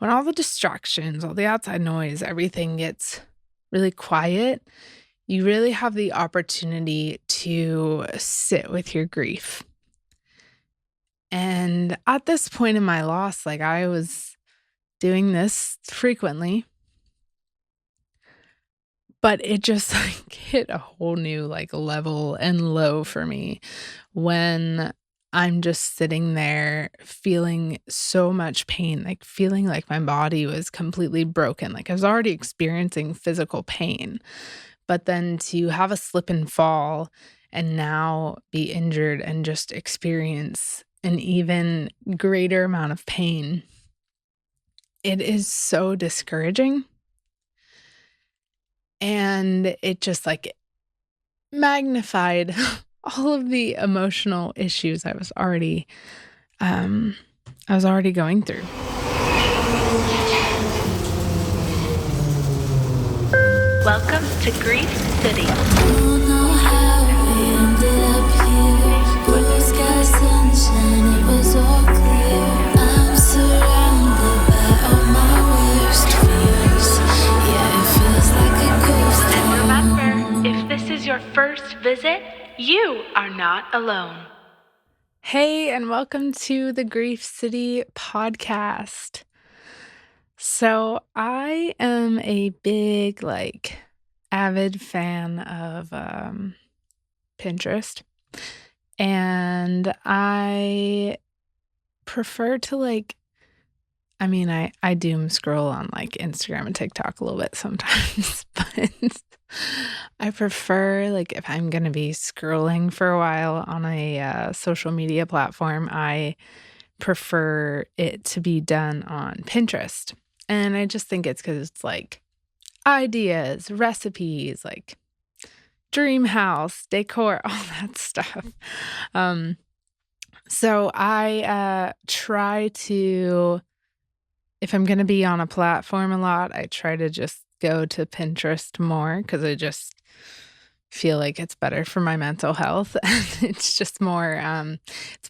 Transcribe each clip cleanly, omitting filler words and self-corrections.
when all the distractions, all the outside noise, everything gets really quiet, you really have the opportunity to sit with your grief. And at this point in my loss, like I was doing this frequently, but it just like hit a whole new like level and low for me when I'm just sitting there feeling so much pain, like feeling like my body was completely broken. Like I was already experiencing physical pain, but then to have a slip and fall and now be injured and just experience an even greater amount of pain, it is so discouraging. And it just like magnified all of the emotional issues um I was already going through. Welcome to Grief City. Don't know how we ended up here. Blue sky, sunshine, it was all clear. I'm surrounded by all my worst fears. Yeah, it feels like a ghost And town. remember, if this is your first visit, you are not alone. Hey, and welcome to the Grief City podcast. So, I am a big, like, avid fan of Pinterest, and I prefer to like I doom scroll on, like, Instagram and TikTok a little bit sometimes, but I prefer, like, if I'm gonna be scrolling for a while on a, social media platform, I prefer it to be done on Pinterest, and I just think it's because it's, like, ideas, recipes, like, dream house, decor, all that stuff. Um, so I, try to if I'm gonna be on a platform a lot, I try to just go to Pinterest more because I just feel like it's better for my mental health, and it's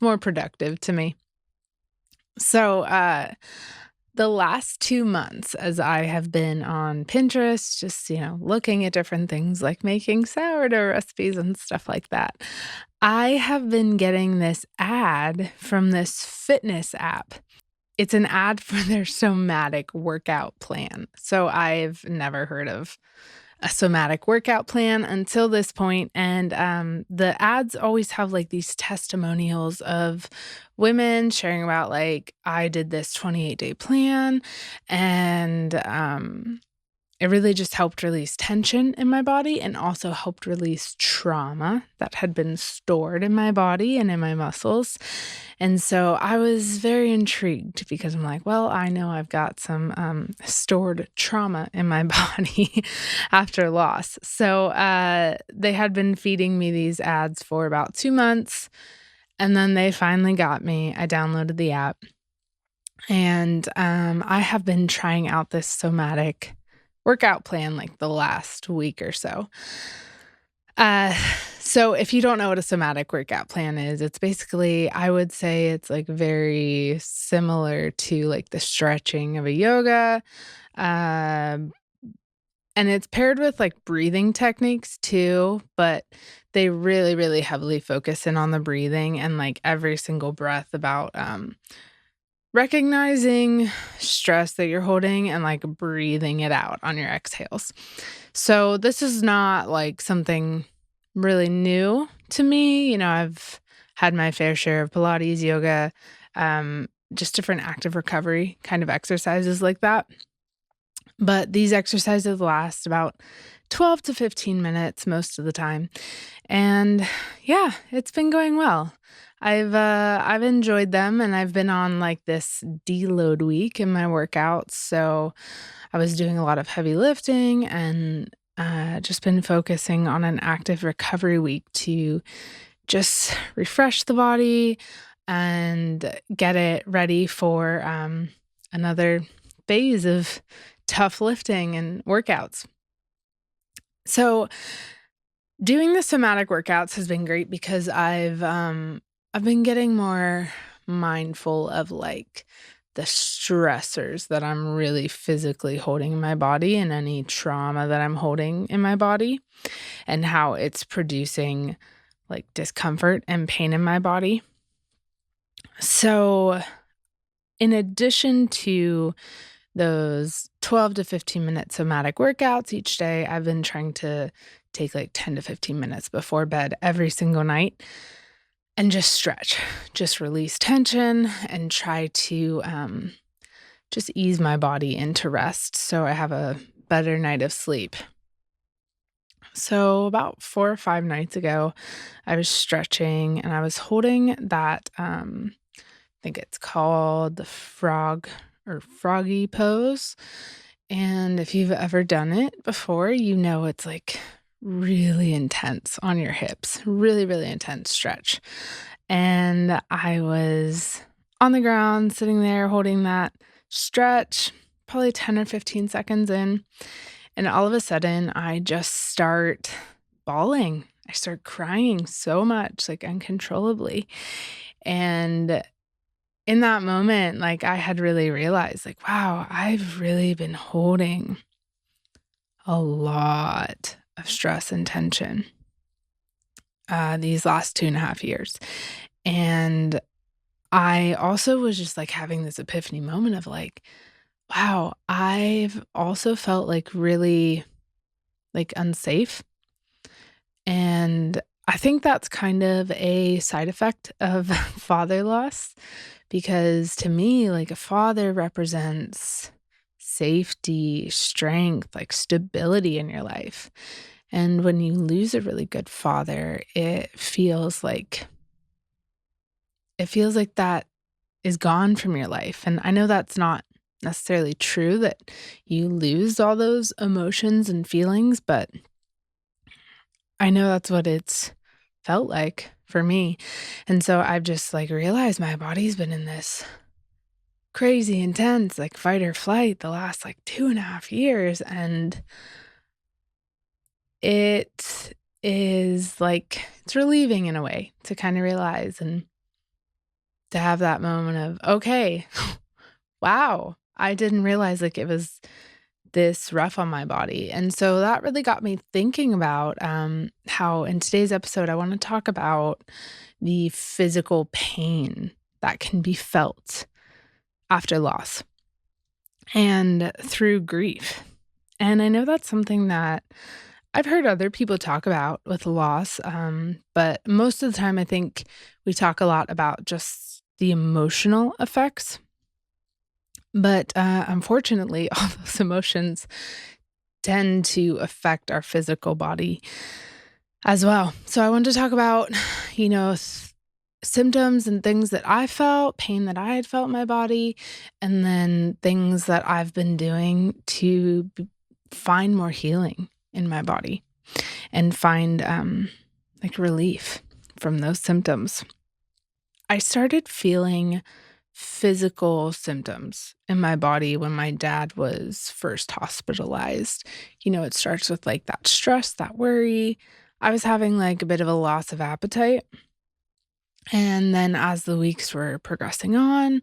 more productive to me. So, the last 2 months as I have been on Pinterest, just, looking at different things like making sourdough recipes and stuff like that, I have been getting this ad from this fitness app. It's an ad for their somatic workout plan. So I've never heard of a somatic workout plan until this point, and, the ads always have, like, these testimonials of women sharing about, like, "I did this 28-day plan, and, it really just helped release tension in my body and also helped release trauma that had been stored in my body and in my muscles. And so I was very intrigued because I'm like, well, I know I've got some stored trauma in my body after loss. So they had been feeding me these ads for about 2 months. And then they finally got me. I downloaded the app and I have been trying out this somatic workout plan like the last week or so. Uh, so if you don't know what a somatic workout plan is, it's basically, I would say it's like very similar to like the stretching of a yoga. Um, and it's paired with like breathing techniques too, but they really, really heavily focus in on the breathing and like every single breath about recognizing stress that you're holding and, like, breathing it out on your exhales. So, this is not, like, something really new to me, I've had my fair share of Pilates, yoga, just different active recovery kind of exercises like that. But these exercises last about 12 to 15 minutes most of the time. And yeah, it's been going well. I've enjoyed them and I've been on like this deload week in my workouts. So I was doing a lot of heavy lifting and just been focusing on an active recovery week to just refresh the body and get it ready for another phase of tough lifting and workouts. So doing the somatic workouts has been great because I've been getting more mindful of like the stressors that I'm really physically holding in my body and any trauma that I'm holding in my body and how it's producing like discomfort and pain in my body. So, in addition to those 12 to 15 minute somatic workouts each day, I've been trying to take like 10 to 15 minutes before bed every single night and just stretch, just release tension and try to just ease my body into rest so I have a better night of sleep. So, about 4 or 5 nights ago, I was stretching and I was holding that, I think it's called the frog or froggy pose. And if you've ever done it before, you know it's like really intense on your hips, really, really intense stretch. And I was on the ground, sitting there holding that stretch, probably 10 or 15 seconds in. And all of a sudden, I just start bawling. I start crying so much, like uncontrollably. And in that moment, like I had really realized, like, wow, I've really been holding a lot of stress and tension these last 2.5 years. And I also was just like having this epiphany moment of like, wow, I've also felt like really like unsafe. And I think that's kind of a side effect of father loss because to me, like a father represents safety, strength, like stability in your life. And when you lose a really good father, it feels like that is gone from your life. And I know that's not necessarily true that you lose all those emotions and feelings, but I know that's what it's felt like for me. And so I've just like realized my body's been in this crazy intense like fight or flight the last like 2.5 years. And it is like it's relieving in a way to kind of realize and to have that moment of, okay, wow, I didn't realize like it was this rough on my body. And so that really got me thinking about how in today's episode, I want to talk about the physical pain that can be felt after loss and through grief. And I know that's something that I've heard other people talk about with loss, but most of the time, I think we talk a lot about just the emotional effects. But unfortunately, all those emotions tend to affect our physical body as well. So I wanted to talk about, symptoms and things that I felt, pain that I had felt in my body, and then things that I've been doing to find more healing in my body and find like relief from those symptoms. I started feeling physical symptoms in my body when my dad was first hospitalized. It starts with like that stress, that worry. I was having like a bit of a loss of appetite. And then as the weeks were progressing on,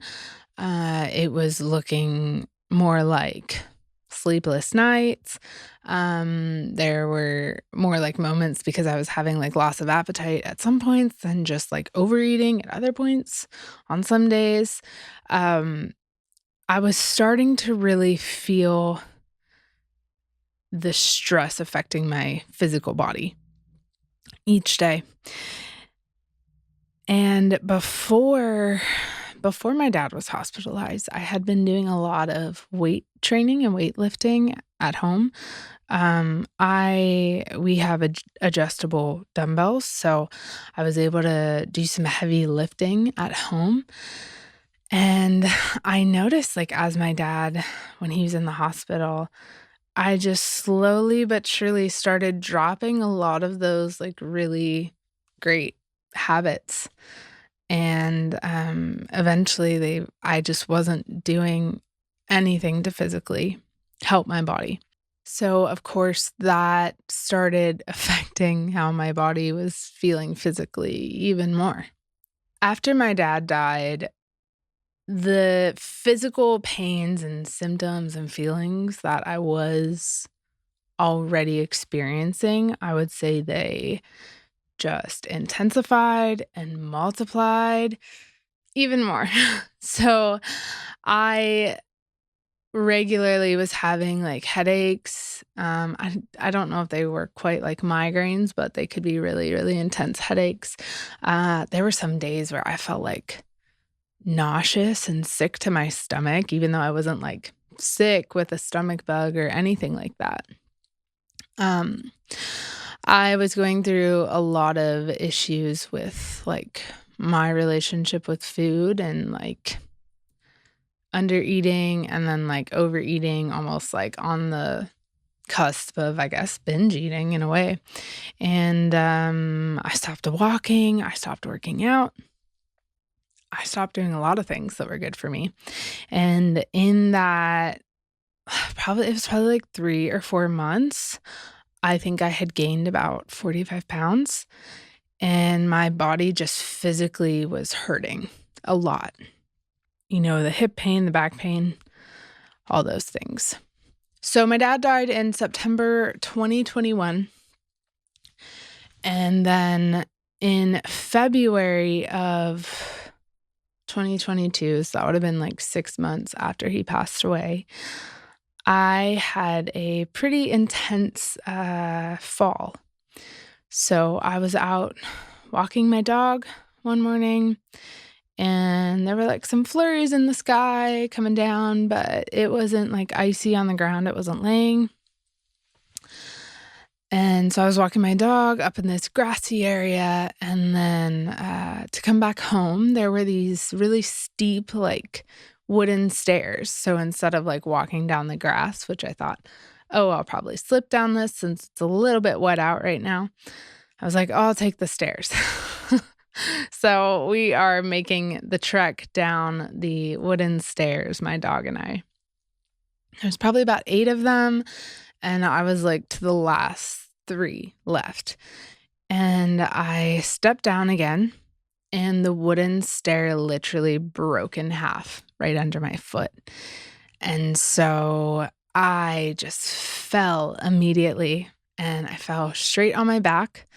it was looking more like sleepless nights. There were more like moments because I was having like loss of appetite at some points and just like overeating at other points on some days. Um, I was starting to really feel the stress affecting my physical body each day. And before my dad was hospitalized, I had been doing a lot of weight training and weightlifting at home. We have adjustable dumbbells, so I was able to do some heavy lifting at home. And I noticed, like, as my dad, when he was in the hospital, I just slowly but surely started dropping a lot of those, like, really great habits. And eventually I just wasn't doing anything to physically help my body. So, of course, that started affecting how my body was feeling physically even more. After my dad died, the physical pains and symptoms and feelings that I was already experiencing, I would say they just intensified and multiplied even more. So I regularly was having like headaches. I don't know if they were quite like migraines, but they could be really, really intense headaches. There were some days where I felt like nauseous and sick to my stomach, even though I wasn't like sick with a stomach bug or anything like that. Um, I was going through a lot of issues with like my relationship with food and like under eating and then like overeating, almost like on the cusp of, I guess, binge eating in a way. And I stopped walking, I stopped working out, I stopped doing a lot of things that were good for me. And in that, it was probably like 3 or 4 months, I think I had gained about 45 pounds, and my body just physically was hurting a lot. The hip pain, the back pain, all those things. So my dad died in September 2021. And then in February of 2022, so that would have been like 6 months after he passed away, I had a pretty intense fall. So I was out walking my dog one morning, and there were like some flurries in the sky coming down, but it wasn't like icy on the ground. It wasn't laying. And so I was walking my dog up in this grassy area, and then to come back home, there were these really steep, like wooden stairs. So instead of like walking down the grass, which I thought, oh, I'll probably slip down this since it's a little bit wet out right now, I was like, oh, I'll take the stairs. So we are making the trek down the wooden stairs, my dog and I. There's probably about 8 of them, and I was like to the last 3 left. And I stepped down again, and the wooden stair literally broke in half right under my foot. And so I just fell immediately, and I fell straight on my back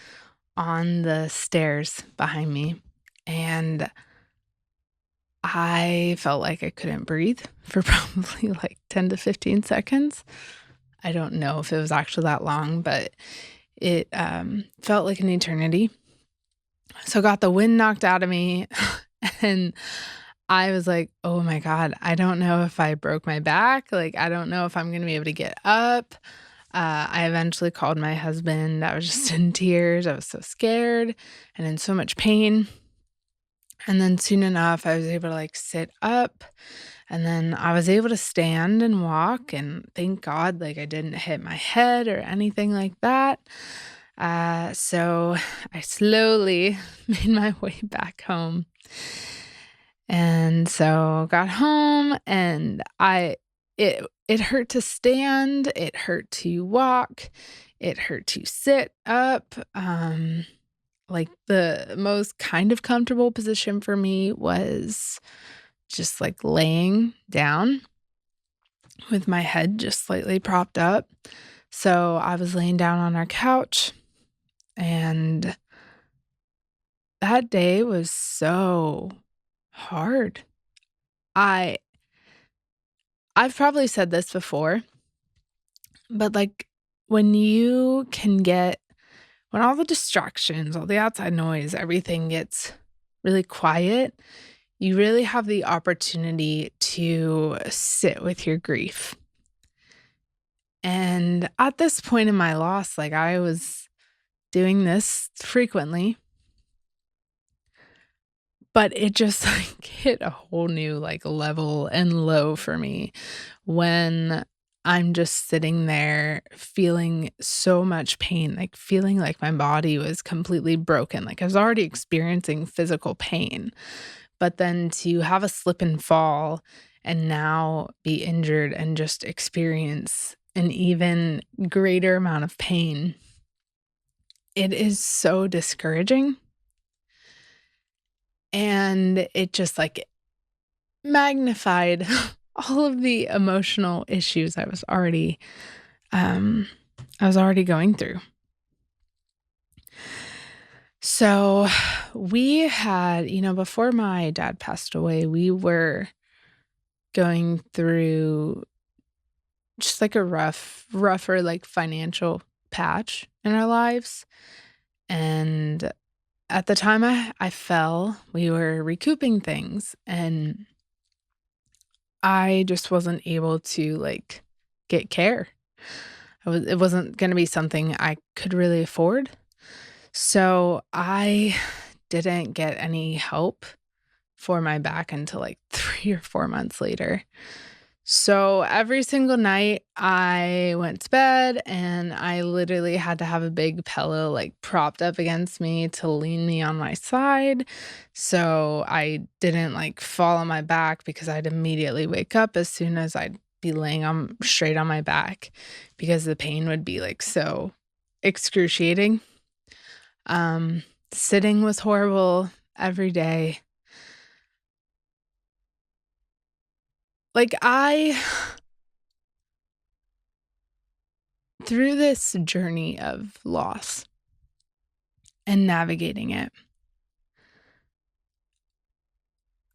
on the stairs behind me. And I felt like I couldn't breathe for probably like 10 to 15 seconds. I don't know if it was actually that long, but it felt like an eternity. So I got the wind knocked out of me, and I was like, oh my God, I don't know if I broke my back. Like, I don't know if I'm going to be able to get up. I eventually called my husband. I was just in tears. I was so scared and in so much pain. And then soon enough, I was able to like sit up, and then I was able to stand and walk, and thank God, like I didn't hit my head or anything like that. So I slowly made my way back home. And so got home, and it hurt to stand, it hurt to walk, it hurt to sit up. Like the most kind of comfortable position for me was just like laying down with my head just slightly propped up. So I was laying down on our couch, and that day was so hard. I I've probably said this before, but like when you can get when all the distractions, all the outside noise, everything gets really quiet, you really have the opportunity to sit with your grief. And at this point in my loss, like I was doing this frequently, but it just like hit a whole new like level and low for me when I'm just sitting there feeling so much pain, like feeling like my body was completely broken. Like I was already experiencing physical pain, but then to have a slip and fall and now be injured and just experience an even greater amount of pain, it is so discouraging. And it just like magnified all of the emotional issues um I was already going through. So we had, before my dad passed away, we were going through just like a rougher like financial patch in our lives. And at the time I fell, we were recouping things and I just wasn't able to like get care. It wasn't going to be something I could really afford. So I didn't get any help for my back until like 3 or 4 months later. So every single night I went to bed and I literally had to have a big pillow like propped up against me to lean me on my side. So I didn't like fall on my back because I'd immediately wake up as soon as I'd be laying on straight on my back because the pain would be like so excruciating. Um, Sitting was horrible every day. Like through this journey of loss and navigating it,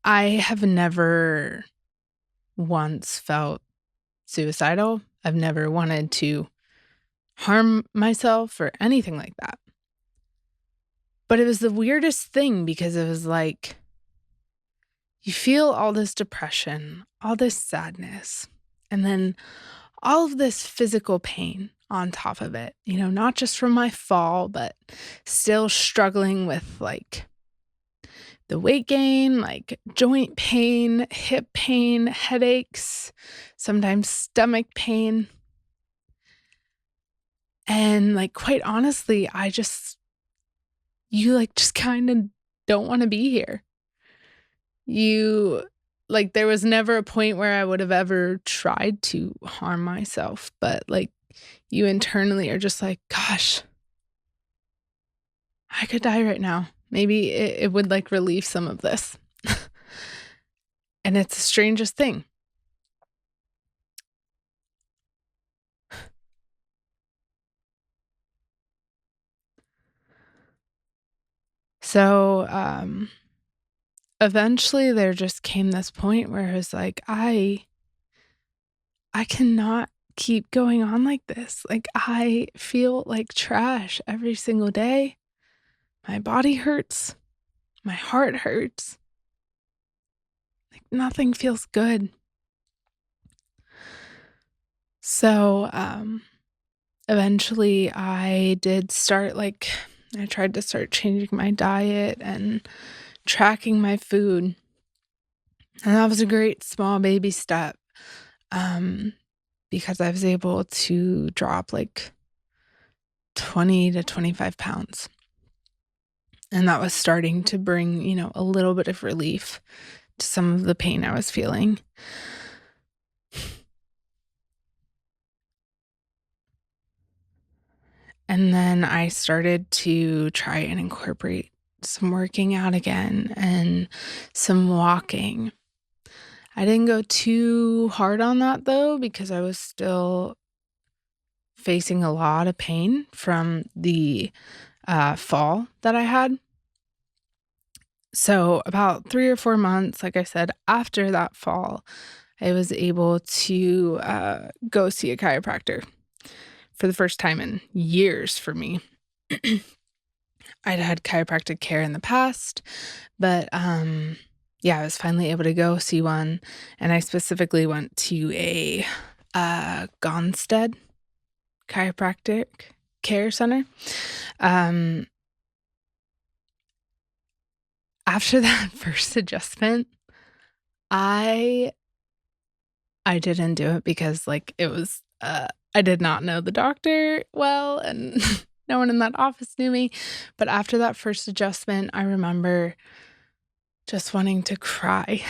I have never once felt suicidal. I've never wanted to harm myself or anything like that. But it was the weirdest thing because it was like you feel all this depression, all this sadness, and then all of this physical pain on top of it, not just from my fall, but still struggling with like the weight gain, like joint pain, hip pain, headaches, sometimes stomach pain. And like, quite honestly, you like just kind of don't want to be here. You like, there was never a point where I would have ever tried to harm myself, but like, you internally are just like, gosh, I could die right now. Maybe it would like relieve some of this. And it's the strangest thing. So, eventually there just came this point where it was like, I cannot keep going on like this. Like, I feel like trash every single day. My body hurts. My heart hurts. Like, nothing feels good. So, eventually I did start like, I tried to start changing my diet and tracking my food. And that was a great small baby step. Um, because I was able to drop like 20 to 25 pounds. And that was starting to bring, a little bit of relief to some of the pain I was feeling. And then I started to try and incorporate some working out again and some walking. I didn't go too hard on that though, because I was still facing a lot of pain from the fall that I had. So, about 3 or 4 months, like I said, after that fall, I was able to go see a chiropractor for the first time in years for me. I'd had chiropractic care in the past, but yeah, I was finally able to go see one, and I specifically went to a Gonstead Chiropractic Care Center. Um, After that first adjustment, I I didn't do it because like it was I did not know the doctor well and no one in that office knew me. But after that first adjustment, I remember just wanting to cry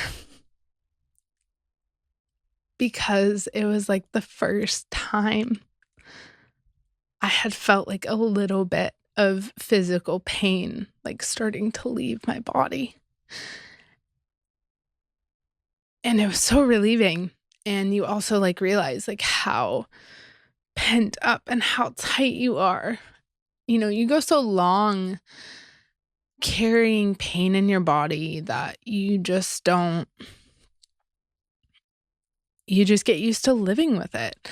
because it was like the first time I had felt like a little bit of physical pain like starting to leave my body. And it was so relieving. And you also like realize like how pent up and how tight you are. You go so long carrying pain in your body that you just get used to living with it.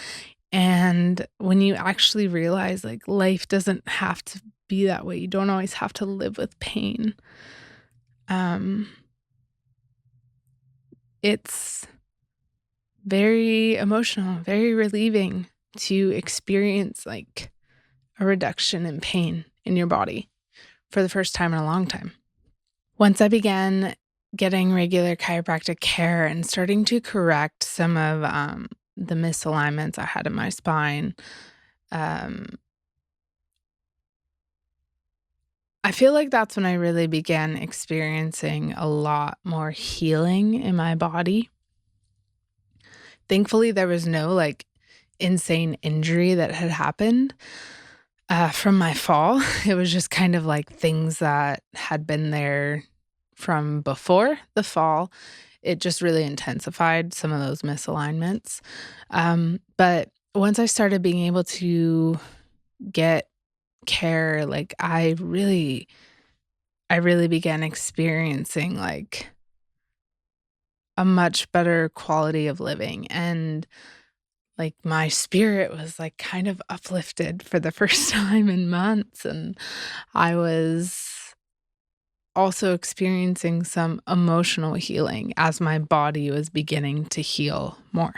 And when you actually realize like life doesn't have to be that way, you don't always have to live with pain. Um, it's very emotional, very relieving to experience like a reduction in pain in your body for the first time in a long time. Once I began getting regular chiropractic care and starting to correct some of the misalignments I had in my spine, um, I feel like that's when I really began experiencing a lot more healing in my body. Thankfully, there was no like insane injury that had happened from my fall. It was just kind of like things that had been there from before the fall. It just really intensified some of those misalignments. But once I started being able to get care, like I really began experiencing like a much better quality of living, and like my spirit was like kind of uplifted for the first time in months, and I was also experiencing some emotional healing as my body was beginning to heal more.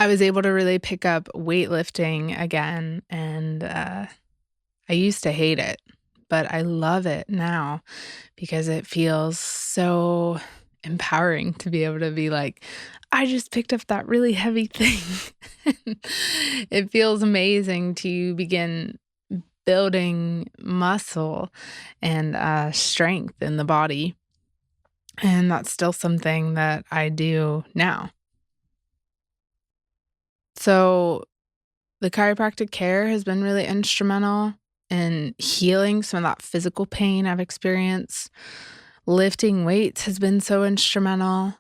I was able to really pick up weightlifting again, and I used to hate it, but I love it now because it feels so empowering to be able to be like, I just picked up that really heavy thing. It feels amazing to begin building muscle and strength in the body. And that's still something that I do now. So the chiropractic care has been really instrumental in healing some of that physical pain I've experienced. Lifting weights has been so instrumental.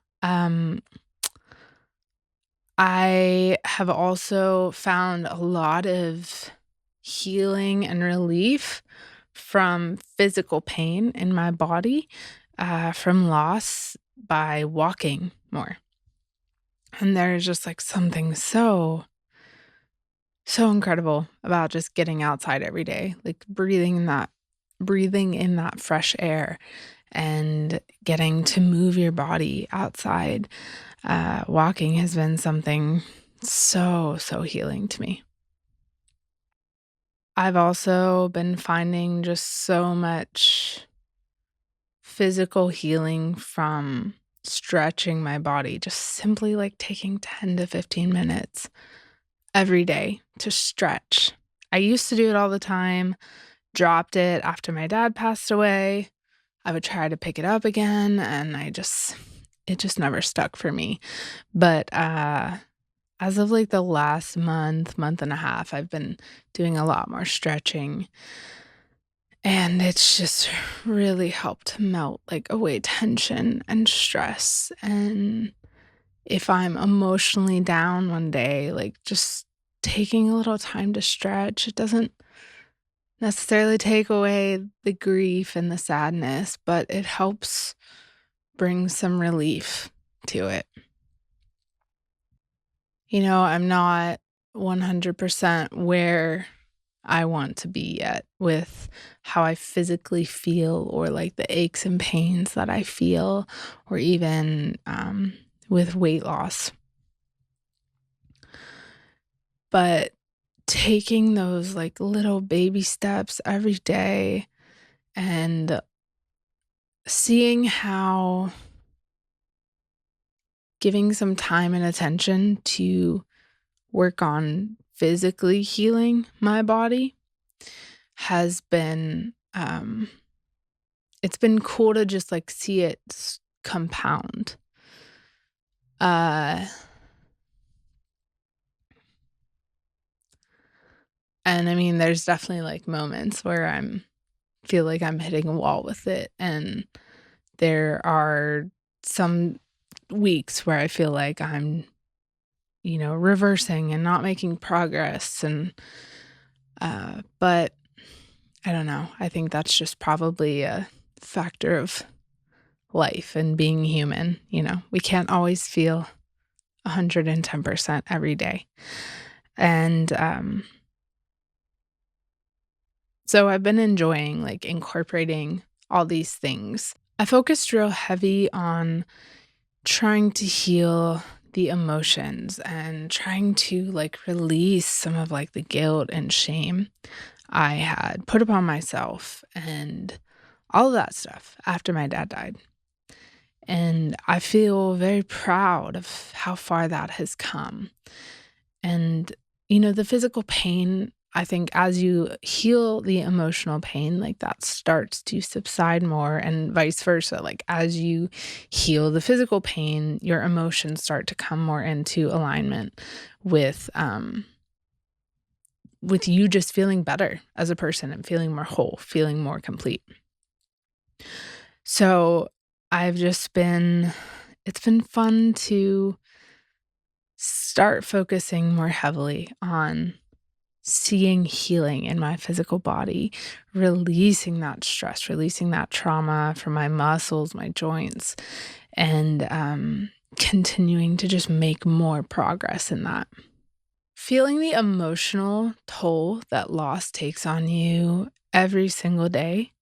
I have also found a lot of healing and relief from physical pain in my body from loss by walking more. And there's just like something so incredible about just getting outside every day, like breathing in that fresh air and getting to move your body outside. Walking has been something so healing to me. I've also been finding just so much physical healing from stretching my body, just simply like taking 10 to 15 minutes every day to stretch. I used to do it all the time, dropped it after my dad passed away. I would try to pick it up again, and it just never stuck for me. But as of like the last month and a half, I've been doing a lot more stretching. And it's just really helped melt like away tension and stress. And if I'm emotionally down one day, like just taking a little time to stretch, it doesn't necessarily take away the grief and the sadness, but it helps bring some relief to it. I'm not 100% where I want to be yet with how I physically feel, or like the aches and pains that I feel, or even with weight loss. But taking those like little baby steps every day and seeing how giving some time and attention to work on physically healing my body has been it's been cool to just like see it compound. uh and I mean, there's definitely like moments where I'm feel like I'm hitting a wall with it, and there are some weeks where I feel like I'm, reversing and not making progress. But I don't know. I think that's just probably a factor of life and being human. We can't always feel 110% every day. And so I've been enjoying like incorporating all these things. I focused real heavy on trying to heal the emotions and trying to like release some of like the guilt and shame I had put upon myself and all of that stuff after my dad died. And I feel very proud of how far that has come. And, the physical pain, I think as you heal the emotional pain, like that starts to subside more and vice versa. Like as you heal the physical pain, your emotions start to come more into alignment with you just feeling better as a person and feeling more whole, feeling more complete. So it's been fun to start focusing more heavily on seeing healing in my physical body, releasing that stress, releasing that trauma from my muscles, my joints, and continuing to just make more progress in that. Feeling the emotional toll that loss takes on you every single day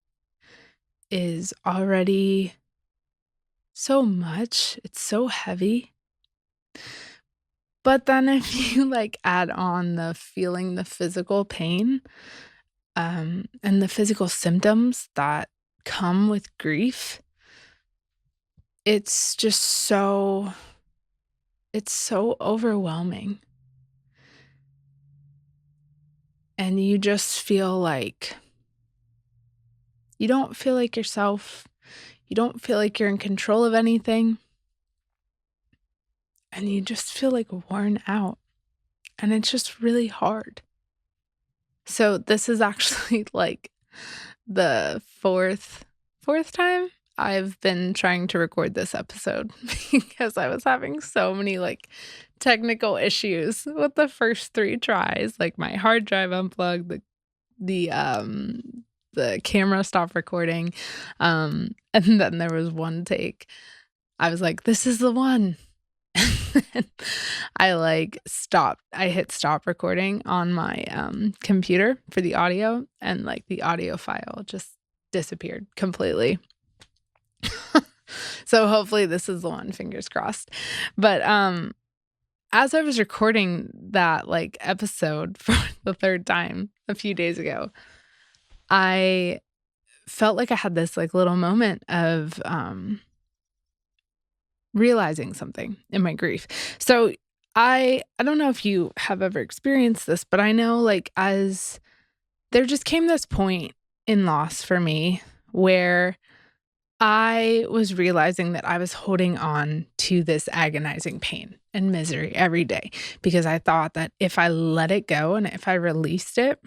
is already so much. It's so heavy. But then if you like add on the feeling the physical pain, and the physical symptoms that come with grief, it's just it's so overwhelming. And you just feel like you don't feel like yourself. You don't feel like you're in control of anything. And you just feel like worn out. And it's just really hard. So this is actually like the fourth time I've been trying to record this episode because I was having so many like technical issues with the first 3 tries. Like my hard drive unplugged, the camera stopped recording, and then there was one take. I was like, "This is the one." I hit stop recording on my computer for the audio, and like the audio file just disappeared completely. So hopefully this is the one, fingers crossed. But as I was recording that like episode for the 3rd time a few days ago, I felt like I had this like little moment of realizing something in my grief. So I don't know if you have ever experienced this, but I know like as there just came this point in loss for me where I was realizing that I was holding on to this agonizing pain and misery every day because I thought that if I let it go and if I released it,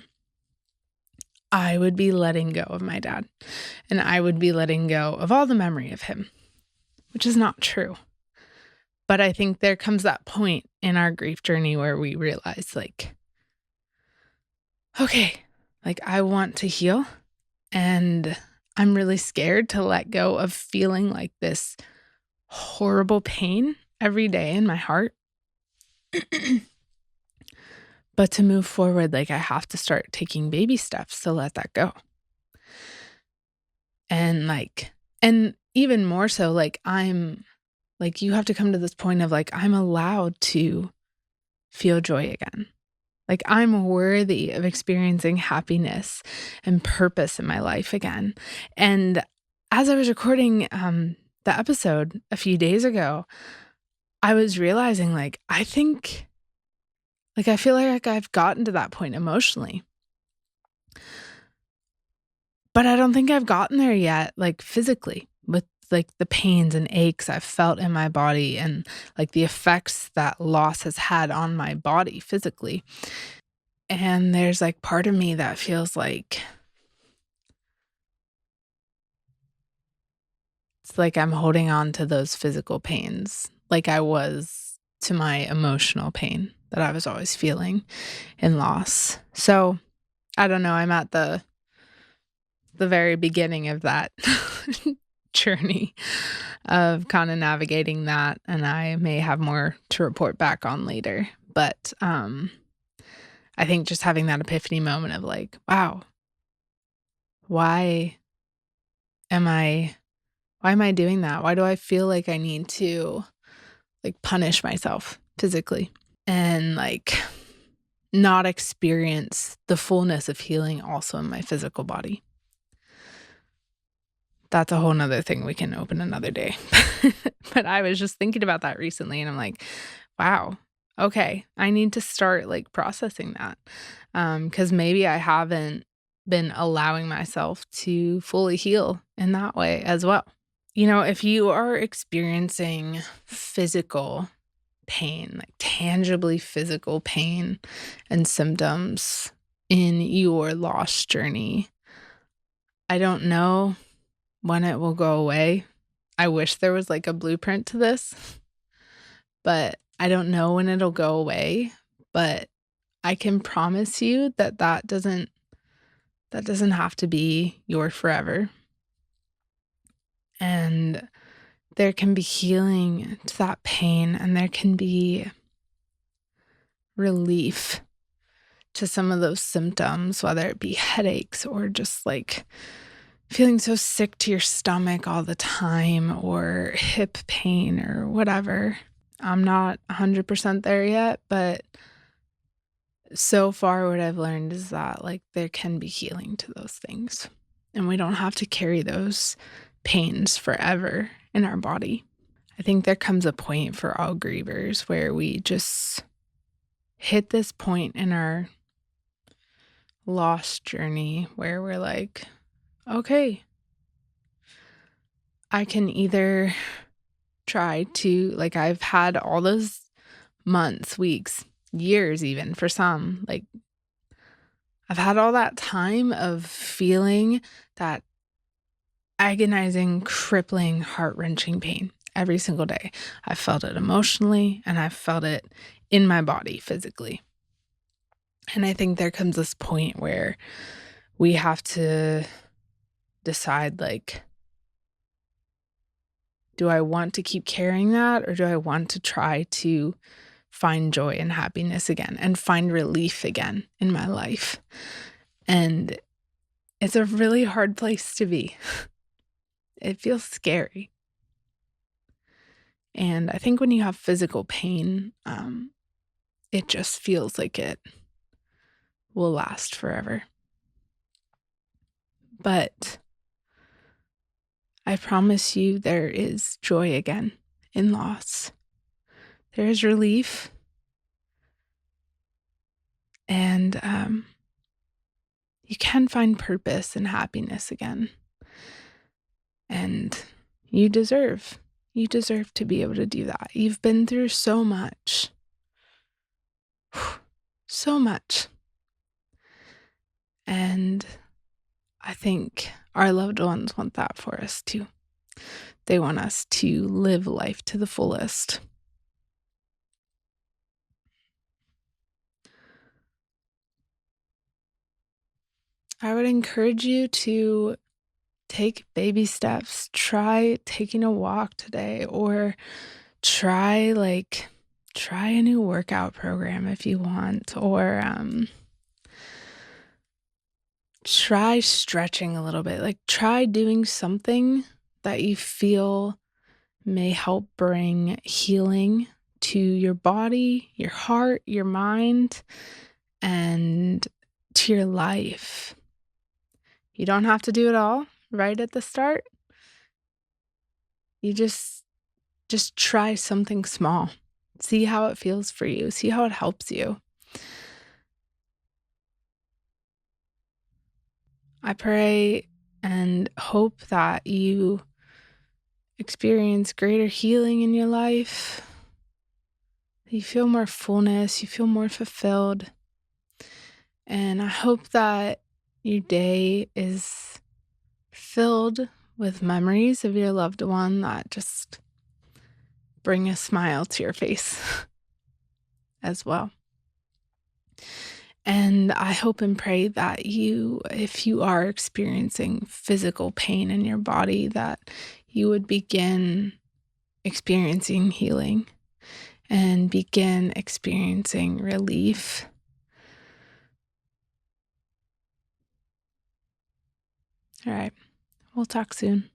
I would be letting go of my dad and I would be letting go of all the memory of him, which is not true. But I think there comes that point in our grief journey where we realize like, okay, like I want to heal and I'm really scared to let go of feeling like this horrible pain every day in my heart. But to move forward, like I have to start taking baby steps to let that go. And even more so, like you have to come to this point of like, I'm allowed to feel joy again. Like I'm worthy of experiencing happiness and purpose in my life again. And as I was recording the episode a few days ago, I was realizing like, I feel like I've gotten to that point emotionally. But I don't think I've gotten there yet, like physically, with like the pains and aches I've felt in my body and like the effects that loss has had on my body physically. And there's like part of me that feels like it's like I'm holding on to those physical pains like I was to my emotional pain that I was always feeling in loss. So, I don't know, I'm at the very beginning of that journey of kinda navigating that, and I may have more to report back on later. But, I think just having that epiphany moment of like, "Wow, why am I why am I doing that? Why do I feel like I need to, like, punish myself physically and, like, not experience the fullness of healing also in my physical body?" That's a whole 'nother thing we can open another day. But I was just thinking about that recently, and I'm like, "Wow, okay, I need to start, like, processing that." Because maybe I haven't been allowing myself to fully heal in that way as well. If you are experiencing physical pain, like tangibly physical pain and symptoms in your loss journey, I don't know when it will go away. I wish there was like a blueprint to this, but I don't know when it'll go away. But I can promise you that that doesn't have to be your forever. And there can be healing to that pain, and there can be relief to some of those symptoms, whether it be headaches or just like feeling so sick to your stomach all the time or hip pain or whatever. I'm not 100% there yet, but so far what I've learned is that like there can be healing to those things. And we don't have to carry those pains forever in our body. I think there comes a point for all grievers where we just hit this point in our lost journey where we're like, okay, I can either try to, like, I've had all those months, weeks, years, even for some, like, I've had all that time of feeling that agonizing, crippling, heart wrenching pain every single day. I felt it emotionally and I felt it in my body physically. And I think there comes this point where we have to decide, like, do I want to keep carrying that or do I want to try to find joy and happiness again and find relief again in my life? And it's a really hard place to be. It feels scary. And I think when you have physical pain, it just feels like it will last forever. But I promise you there is joy again in loss. There is relief. And you can find purpose and happiness again. And you deserve to be able to do that. You've been through so much. So much. And I think our loved ones want that for us too. They want us to live life to the fullest. I would encourage you to take baby steps. Try taking a walk today or try a new workout program if you want, or try stretching a little bit. Like, try doing something that you feel may help bring healing to your body, your heart, your mind, and to your life. You don't have to do it all right at the start. You just try something small. See how it feels for you. See how it helps you. I pray and hope that you experience greater healing in your life. You feel more fullness, you feel more fulfilled. And I hope that your day is filled with memories of your loved one that just bring a smile to your face as well. And I hope and pray that if you are experiencing physical pain in your body, that you would begin experiencing healing and begin experiencing relief. All right, we'll talk soon.